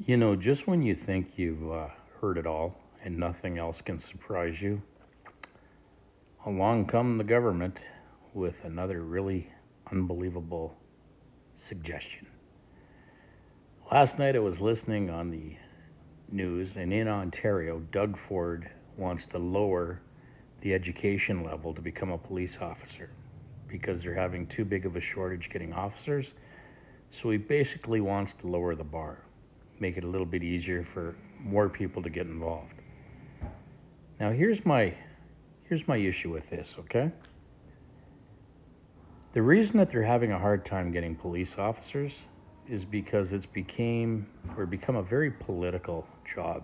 You know, just when you think you've heard it all and nothing else can surprise you, along come the government with another really unbelievable suggestion. Last night I was listening on the news, and in Ontario, Doug Ford wants to lower the education level to become a police officer because they're having too big of a shortage getting officers. So he basically wants to lower the bar, make it a little bit easier for more people to get involved. Now here's my issue with this, okay? The reason that they're having a hard time getting police officers is because it's become a very political job.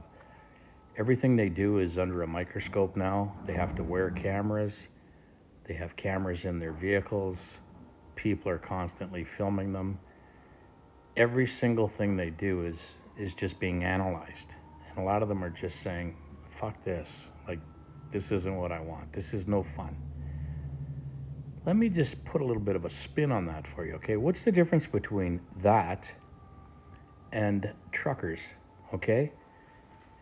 Everything they do is under a microscope now. They have to wear cameras. They have cameras in their vehicles. People are constantly filming them. Every single thing they do is just being analyzed. And a lot of them are just saying, fuck this. Like, this isn't what I want. This is no fun. Let me just put a little bit of a spin on that for you, okay? What's the difference between that and truckers, okay?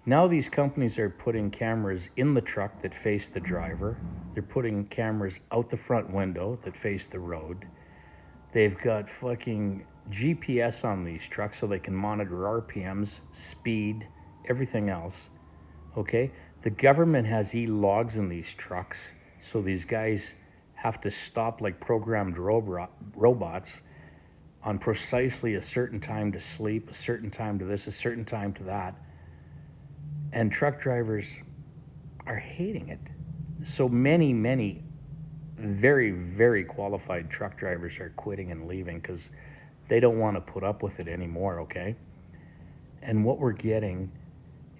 Now these companies are putting cameras in the truck that face the driver. They're putting cameras out the front window that face the road. They've got fucking GPS on these trucks so they can monitor RPMs, speed, everything else, okay? The government has e-logs in these trucks, so these guys have to stop like programmed robots on precisely a certain time to sleep, a certain time to this, a certain time to that. And truck drivers are hating it. So many very, very qualified truck drivers are quitting and leaving because they don't want to put up with it anymore, okay? And what we're getting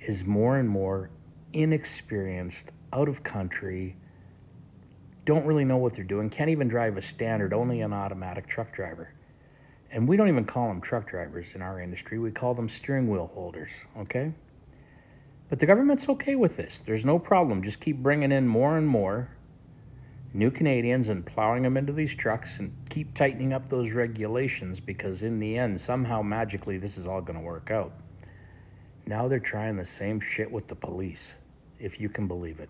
is more and more inexperienced, out of country, don't really know what they're doing, can't even drive a standard, only an automatic truck driver. And we don't even call them truck drivers in our industry, we call them steering wheel holders, okay? But the government's okay with this. There's no problem. Just keep bringing in more and more new Canadians and plowing them into these trucks and keep tightening up those regulations because in the end, somehow magically, this is all going to work out. Now they're trying the same shit with the police, if you can believe it.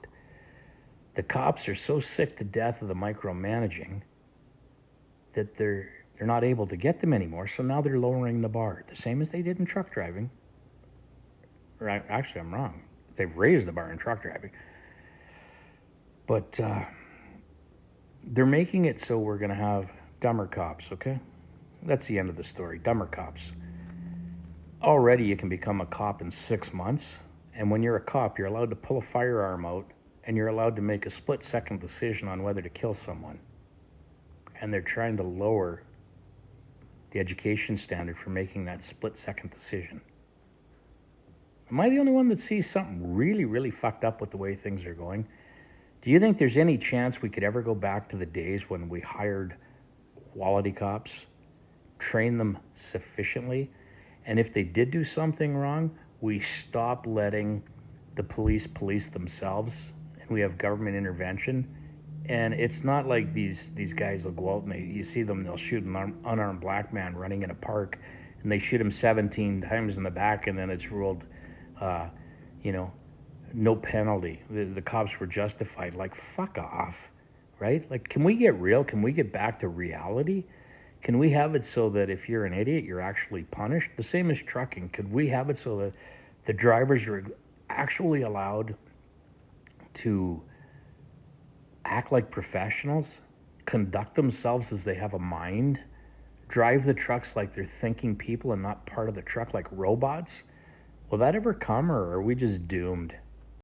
The cops are so sick to death of the micromanaging that they're not able to get them anymore, so now they're lowering the bar, the same as they did in truck driving. Or actually, I'm wrong. They've raised the bar in truck driving. But they're making it so we're going to have dumber cops, okay? That's the end of the story, dumber cops. Already you can become a cop in 6 months, and when you're a cop, you're allowed to pull a firearm out, and you're allowed to make a split-second decision on whether to kill someone. And they're trying to lower the education standard for making that split-second decision. Am I the only one that sees something really, really fucked up with the way things are going? Do you think there's any chance we could ever go back to the days when we hired quality cops, trained them sufficiently, and if they did do something wrong, we stop letting the police themselves, and we have government intervention? And it's not like these guys will go out and you see them, they'll shoot an unarmed black man running in a park, and they shoot him 17 times in the back, and then it's ruled no penalty. The cops were justified. Like, fuck off, right? Like, can we get real? Can we get back to reality? Can we have it so that if you're an idiot, you're actually punished? The same as trucking. Could we have it so that the drivers are actually allowed to act like professionals, conduct themselves as they have a mind, drive the trucks like they're thinking people and not part of the truck like robots? Will that ever come, or are we just doomed?